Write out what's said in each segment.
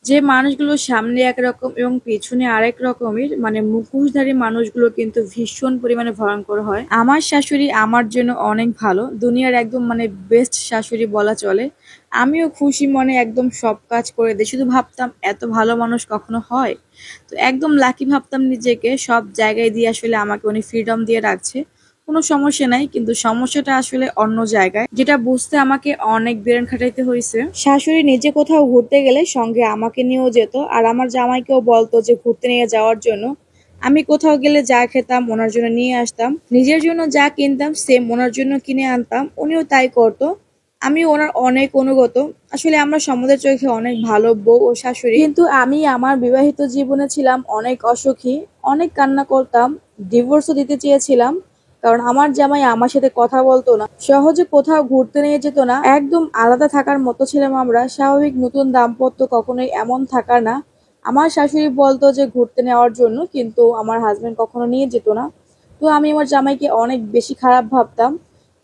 যে মানুষগুলো সামনে একরকম এবং পেছনে আরেক রকমের মানে মুখোশধারী মানুষগুলো কিন্তু ভীষণ পরিমাণে ভয়ঙ্কর হয়। আমার শাশুড়ি আমার জন্য অনেক ভালো, দুনিয়ার একদম মানে বেস্ট শাশুড়ি বলা চলে। আমিও খুশি মনে একদম সব কাজ করে দিই। শুধু ভাবতাম এত ভালো মানুষ কখনো হয়, তো একদম লাকি ভাবতাম নিজেকে। সব জায়গায় দিয়ে আসলে আমাকে উনি ফ্রিডম দিয়ে রাখছে, কোনো সমস্যা নাই। কিন্তু সমস্যাটা আসলে অন্য জায়গায়, যেটা বুঝতে আমাকে অনেক ব্রেন খাটাইতে হয়েছে। শাশুড়ি নিজে কোথাও ঘুরতে গেলে সঙ্গে আমাকে নিয়েও যেত, আর আমার জামাইকেও বলতো যে ঘুরতে নিয়ে যাওয়ার জন্য। আমি কোথাও গেলে যা খেতাম ওনার জন্য নিয়ে আসতাম, নিজের জন্য যা কিনতাম সেম ওনার জন্য কিনে আনতাম, উনিও তাই করতো। আমি ওনার অনেক অনুগত। আসলে আমরা সমাজের চোখে অনেক ভালো বউ ও শাশুড়ি, কিন্তু আমি আমার বিবাহিত জীবনে ছিলাম অনেক অসুখী, অনেক কান্না করতাম, ডিভোর্সও দিতে চেয়েছিলাম। কারণ আমার জামাই আমার সাথে কথা বলতো না, সহজে কোথাও ঘুরতে নিয়ে যেত না, একদম আলাদা থাকার মতো ছিলাম আমরা। স্বাভাবিক নতুন দাম্পত্য কখনোই এমন থাকার না। আমার শাশুড়ি বলতো যে ঘুরতে নেওয়ার জন্য, কিন্তু আমার হাজবেন্ড কখনো নিয়ে যেত না। তো আমি আমার জামাইকে অনেক বেশি খারাপ ভাবতাম।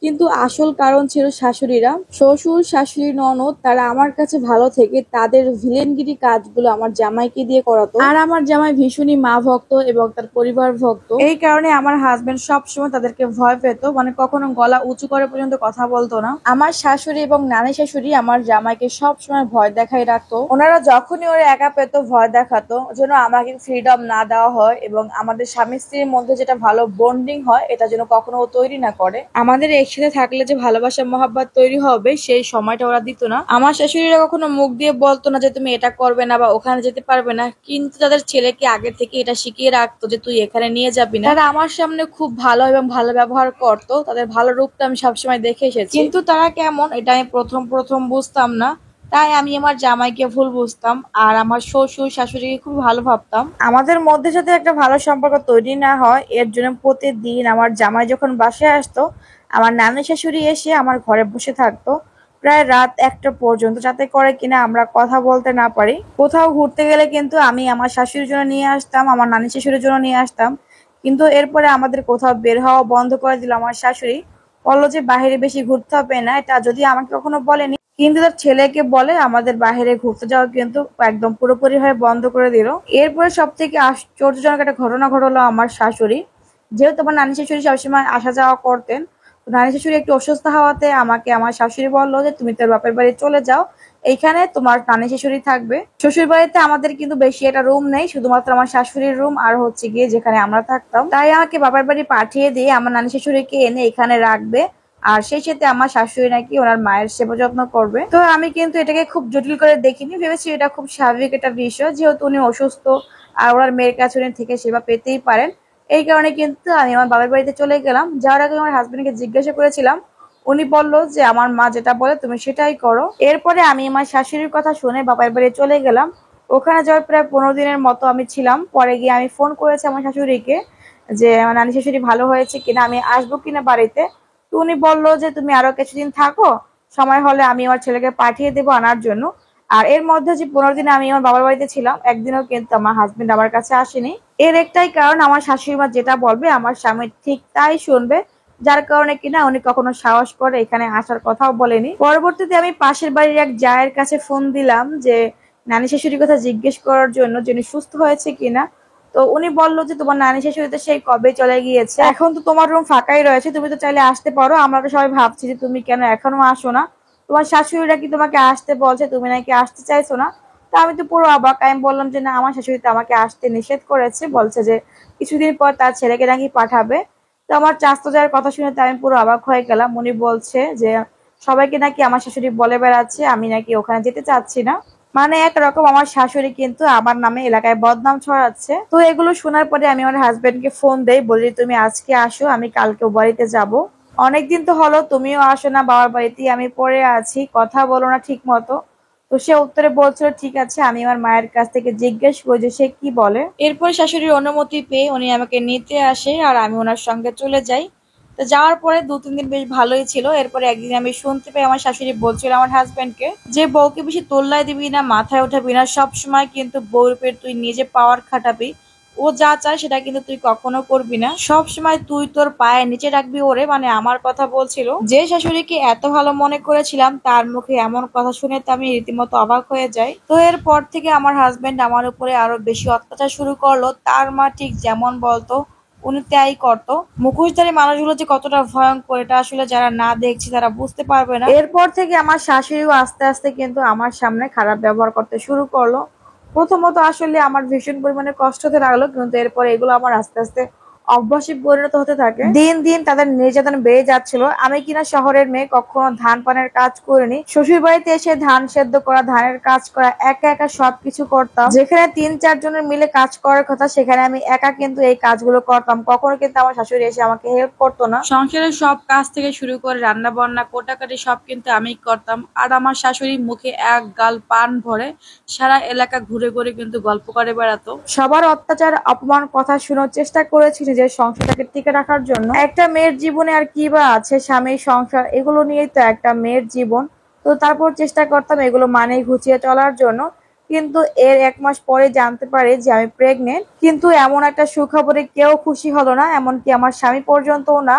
কিন্তু আসল কারণ ছিল শাশুড়িরা। শ্বশুর শাশুড়ি ননদ তারা আমার কাছে ভালো থেকে তাদের ভিলেনগিরি কাজগুলো আমার জামাইকে দিয়ে করাতো। আর আমার জামাই ভীষণই মা ভক্ত এবং তার পরিবার ভক্ত, এই কারণে আমার হাজবেন্ড সবসময় তাদেরকে ভয় পেত, মানে কখনো গলা উঁচু করে পর্যন্ত কথা বলতো না। আমার শাশুড়ি এবং নানি শাশুড়ি আমার জামাইকে সবসময় ভয় দেখাই রাখতো। ওনারা যখনই ওরা একা পেতো ভয় দেখাতো, যেন আমাকে ফ্রিডম না দেওয়া হয় এবং আমাদের স্বামী স্ত্রীর মধ্যে যেটা ভালো বন্ডিং হয় এটা যেন কখনো ও তৈরি না করে। আমাদের একসাথে থাকলে যে ভালোবাসা মহাব্বত তৈরি হবে সেই সময়টা ওরা দিত না। আমার শাশুড়িরা কখনো মুখ দিয়ে বলতো না যে তুমি এটা করবে না বা ওখানে যেতে পারবে না, কিন্তু তাদের ছেলেকে আগে থেকে এটা শিখিয়ে রাখতো যে তুই এখানে নিয়ে যাবি না। তারা আমার সামনে খুব ভালো এবং ভালো ব্যবহার করতো, তাদের ভালো রূপটা আমি সবসময় দেখে এসেছি। কিন্তু তারা কেমন এটা আমি প্রথম প্রথম বুঝতাম না, তাই আমি আমার জামাইকে ভুল বুঝতাম আর আমার শ্বশুর শাশুড়িকে খুব ভালো ভাবতাম। আমাদের মধ্যে সাথে একটা ভালো সম্পর্ক তৈরি না হয় এর জন্য প্রতিদিন আমার জামাই যখন বাসায় আসতো, আমার নানি শাশুড়ি এসে আমার ঘরে বসে থাকতো প্রায় রাত 1টা পর্যন্ত, যাতে করে কিনা আমরা কথা বলতে না পারি। কোথাও ঘুরতে গেলে কিন্তু আমি আমার শাশুড়ির জন্য নিয়ে আসতাম, আমার নানি শাশুড়ির জন্য নিয়ে আসতাম। কিন্তু এরপরে আমাদের কোথাও বের হওয়া বন্ধ করে দিল আমার শাশুড়ি। বললো যে বাইরে বেশি ঘুরতে হবে না, এটা যদি আমাকে কখনো বলেনি, কিন্তু তার ছেলেকে বলে আমাদের বাইরে ঘুরতে যাওয়া কিন্তু একদম পুরোপুরি হয়ে বন্ধ করে দিল। এরপরে সব থেকে আশ্চর্যজনক একটা ঘটনা ঘটলো আমার শাশুড়ি। যেহেতু আমার নানি শাশুড়ি সবসময় আসা যাওয়া করতেন, তো নানি শাশুড়ি একটু অসুস্থ হওয়াতে আমাকে আমার শাশুড়ি বললো যে তুমি তোর বাপের বাড়ি চলে যাও, এইখানে তোমার নানি শাশুড়ি থাকবে। শ্বশুর বাড়িতে আমাদের কিন্তু বেশি একটা রুম নেই, শুধুমাত্র আমার শাশুড়ির রুম আর হচ্ছে গিয়ে যেখানে আমরা থাকতাম। তাই আমাকে বাপের বাড়ি পাঠিয়ে দিয়ে আমার নানি শাশুড়িকে এনে এখানে রাখবে, আর সেই সাথে আমার শাশুড়ি নাকি ওনার মায়ের সেবা যত্ন করবে। তো আমি কিন্তু এটাকে খুব জটিল করে দেখিনি, ভেবেছি এটা খুব স্বাভাবিক একটা বিষয়, যেহেতু উনি অসুস্থ আর ওনার মেয়ের কাছে উনি থেকে সেবা পেতেই পারেন। এই কারণে কিন্তু আমি আমার বাবার বাড়িতে চলে গেলাম। যাওয়ার আগে আমার হাজবেন্ডকে জিজ্ঞাসা করেছিলাম, উনি বললো যে আমার মা যেটা বলে তুমি সেটাই করো। এরপরে আমি আমার শাশুড়ির কথা শুনে বাবার বাড়ি চলে গেলাম। ওখানে যাওয়ার প্রায় 15 দিনের মতো আমি ছিলাম। পরে গিয়ে আমি ফোন করেছি আমার শাশুড়িকে যে আমার নানি শাশুড়ি ভালো হয়েছে কিনা, আমি আসবো কিনা বাড়িতে। তো উনি বললো যে তুমি আরো কিছুদিন থাকো, সময় হলে আমি আমার ছেলেকে পাঠিয়ে দেবো আনার জন্য। আর এর মধ্যে যে 15 দিন আমি আমার বাবার বাড়িতে ছিলাম, একদিনও কিন্তু আমার হাজবেন্ড আমার কাছে আসেনি। এর একটাই কারণ, আমার শাশুড়ি মা যেটা বলবে আমার স্বামী ঠিক তাই শুনবে, যার কারণে কিনা উনি কখনো সাহস করে এখানে আসার কথাও বলেনি। পরবর্তীতে আমি পাশের বাড়ির এক জায়ের কাছে ফোন দিলাম যে নানি শাশুড়ির কথা জিজ্ঞেস করার জন্য, যে উনি সুস্থ হয়েছে কিনা। তো উনি বললো যে তোমার নানি শাশুড়ি তো সেই কবে চলে গিয়েছে, এখন তো তোমার রুম ফাঁকাই রয়েছে, তুমি তো চাইলে আসতে পারো। আমরা তো সবাই ভাবছি যে তুমি কেন এখনো আসো না, তোমার শাশুড়িরা কি তোমাকে আসতে বলছে, তুমি নাকি আসতে চাইছো না। তা আমি তো পুরো অবাক। আমি বললাম যে না, আমার শাশুড়ি তো আমাকে আসতে নিষেধ করেছে, বলছে যে কিছুদিন পর তার ছেলেকে নাকি পাঠাবে। তো আমার চাস্তো জায়ের কথা শুনে তো আমি পুরো অবাক হয়ে গেলাম। উনি বলছে যে সবাইকে নাকি আমার শাশুড়ি বলে বেড়াচ্ছে আমি নাকি ওখানে যেতে চাচ্ছি না, মানে একরকম আমার শাশুড়ি কিন্তু আমার নামে এলাকায় বদনাম ছড়াচ্ছে। তো এগুলো শোনার পরে আমি আমার হাজবেন্ডকে ফোন দেই, বলি তুমি আজকে আসো, আমি কালকে বাড়িতে যাব। অনেকদিন তো হলো তুমিও আসো না বাবার বাড়িতে, আমি পড়ে আছি, কথা বলো না ঠিক মতো। তো সে উত্তরে বলছিল ঠিক আছে, আমি আমার মায়ের কাছ থেকে জিজ্ঞেস করি যে সে কি বলে। এরপর শাশুড়ির অনুমতি পেয়ে উনি আমাকে নিতে আসে আর আমি ওনার সঙ্গে চলে যাই। তো যাওয়ার পরে 2-3 দিন বেশ ভালোই ছিল। এরপরে একদিন আমি শুনতে পাই আমার শাশুড়ি বলছিল আমার হাজবেন্ডকে যে বউকে বেশি তোল্লায় দিবি না, মাথায় উঠাবি না, সবসময় কিন্তু বউর উপর তুই নিজে পাওয়ার খাটাবি, ও যা চায় সেটা কিন্তু তুই কখনো করবি না, সব সময় তুই তোর পায়ের নিচে রাখবি ওরে, মানে আমার কথা বলছিল। যে শাশুড়িকে এত ভালো মনে করেছিলাম তার মুখে এমন কথা শুনে তো আমি রীতিমতো অবাক হয়ে যাই। তো এরপর থেকে আমার হাজবেন্ড আমার উপরে আরো বেশি অত্যাচার শুরু করলো। তার মা ঠিক যেমন বলতো উনি তাই করতো। মুখোশধারী মানুষগুলো যে কতটা ভয়ঙ্কর এটা আসলে যারা না দেখছে তারা বুঝতে পারবে না। এরপর থেকে আমার শাশুড়িও আস্তে আস্তে কিন্তু আমার সামনে খারাপ ব্যবহার করতে শুরু করলো। প্রথমত আসলে আমার ভীষণ পরিমাণে কষ্ট হতে লাগলো, কিন্তু এরপর এগুলো আমার আস্তে আস্তে অভ্যাসে পরিণত হতে থাকে। দিন দিন তাদের নির্যাতন বেড়ে যাচ্ছিল। আমি কিনা শহরের মেয়ে, কখনো ধান পানের কাজ করিনি। শ্বশুর বাড়িতে এসে ধান সেদ্ধ করা, ধানের কাজ করা, একা একা সবকিছু করতাম। যেখানে 3-4 জনের মিলে কাজ করার কথা সেখানে আমি একা কিন্তু এই কাজগুলো করতাম। কখনো কিন্তু আমার শাশুড়ি এসে আমাকে হেল্প করতো না। সংসারের সব কাজ থেকে শুরু করে রান্না বান্না কোটাকাটি সব কিন্তু আমি করতাম। আর আমার শাশুড়ি মুখে এক গাল পান ভরে সারা এলাকা ঘুরে ঘুরে কিন্তু গল্প করে বেড়াতো। সবার অত্যাচার অপমান কথা শোনার চেষ্টা করেছি নিজের সংসারটাকে টিকে রাখার জন্য। একটা মেয়ের জীবনে আর কি বা আছে, স্বামী, সংসার, এগুলো নিয়েই তো একটা মেয়ের জীবন। তো তারপর চেষ্টা করতাম এগুলো মানেই ঘুচিয়ে চলার জন্য। কিন্তু এর 1 মাস পরে জানতে পারি যে আমি প্রেগনেন্ট। কিন্তু এমন একটা সুখবরে কেউ খুশি হলো না, এমনকি আমার স্বামী পর্যন্তও না।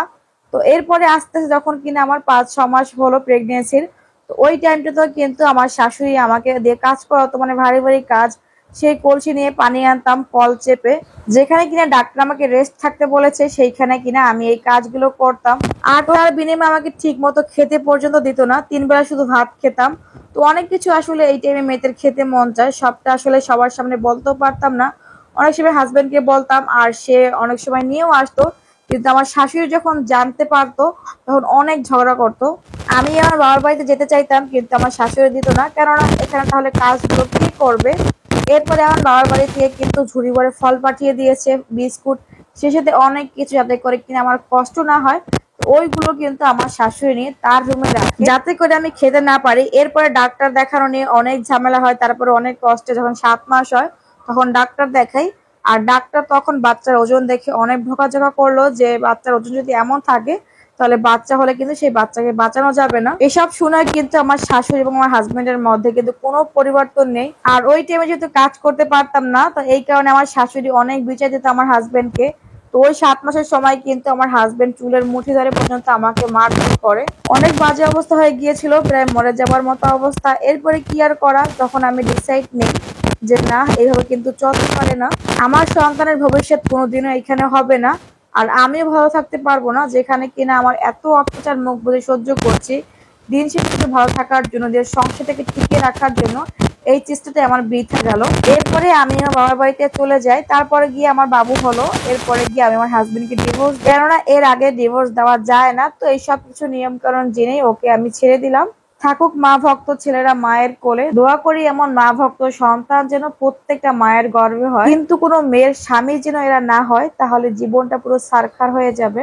তো এরপরে আস্তে আস্তে যখন কিনা আমার 5-6 মাস হলো প্রেগনেন্সির, তো ওই টাইমটাতে কিন্তু আমার শাশুড়ি আমাকে দিয়ে কাজ করাতো, মানে ভারী ভারী কাজ। সেই কলসি নিয়ে পানি আনতাম কল চেপে। যেখানে কিনা ডাক্তার আমাকে রেস্ট থাকতে বলেছে সেইখানে কিনা আমি এই কাজগুলো করতাম। আর তার বিনিময়ে আমাকে ঠিক মতো খেতে পর্যন্ত দিত না, 3 বেলা শুধু ভাত খেতাম। তো অনেক কিছু আসলে এই টাইমে মেয়েদের খেতে মন চায়, সবটা আসলে সবার সামনে বলতেও পারতাম না। অনেক সময় হাজবেন্ডকে বলতাম আর সে অনেক সময় নিয়েও আসতো। কিন্তু আমার শাশুড়ি যখন জানতে পারতো তখন অনেক ঝগড়া করতো। আমি আমার বাবার বাড়িতে যেতে চাইতাম কিন্তু আমার শাশুড়ি দিত না, কেননা এখানে তাহলে কাজগুলো কে করবে। এরপরে আমার বাবার বাড়ি থেকে কিন্তু ঝুড়ি ভরে ফল পাঠিয়ে দিয়েছে, বিস্কুট, সে সাথে অনেক কিছু, যাতে করে কিনা আমার কষ্ট না হয়। ওইগুলো কিন্তু আমার শাশুড়ি নিয়ে তার রুমে রাখে যাতে করে আমি খেতে না পারি। এরপরে ডাক্তার দেখানো নিয়ে অনেক ঝামেলা হয়, তারপরে অনেক কষ্টে যখন 7 মাস হয় তখন ডাক্তার দেখাই। আর ডাক্তার তখন বাচ্চার ওজন দেখে অনেক বকাঝকা করলো যে বাচ্চার ওজন যদি এমন থাকে তাহলে বাচ্চা হলে কিন্তু সেই বাচ্চাকে বাঁচানো যাবে না। এসব শুনে কিন্তু আমার শাশুড়ি এবং আমার হাজবেন্ডের মধ্যে কিন্তু কোনো পরিবর্তন নেই। আর ওই টাইমে যেহেতু কাজ করতে পারতাম না, তো এই কারণে আমার শাশুড়ি অনেক বিচার দিত আমার হাজবেন্ডকে। তো ওই 7 মাসের সময় কিন্তু আমার হাজবেন্ড চুলের মুঠি ধরে পর্যন্ত আমাকে মারধর করে। অনেক বাজে অবস্থা হয়ে গিয়েছিল, প্রায় মরে যাবার মতো অবস্থা। এরপরে কি আর করা, তখন আমি ডিসাইড নেই যে না, এইভাবে কিন্তু চলতে পারে না। আমার সন্তানের ভবিষ্যৎ কোনোদিনও এখানে হবে না। আর আমিও ভালো থাকতে পারবো না যেখানে কিনা আমার এত অত্যাচার মুখ বুজে সহ্য করছি। দিন শেষে একটু ভালো থাকার জন্য, যে সংসারটাকে টিকিয়ে রাখার জন্য এই চেষ্টাতে আমার বৃথা গেল। এরপরে আমি আমার বাবার বাড়িতে চলে যাই। তারপরে গিয়ে আমার বাবু হলো। এরপরে গিয়ে আমি আমার হাজবেন্ডকে ডিভোর্স, কেননা এর আগে ডিভোর্স দেওয়া যায় না। তো এইসব কিছু নিয়ম কানুন জেনেই ওকে আমি ছেড়ে দিলাম। থাকুক মা ভক্ত ছেলেরা মায়ের কোলে। দোয়া করি এমন মা ভক্ত সন্তান যেন প্রত্যেকটা মায়ের গর্বে হয়, কিন্তু কোনো মেয়ের স্বামী যেন এরা না হয়, তাহলে জীবনটা পুরো ছারখার হয়ে যাবে।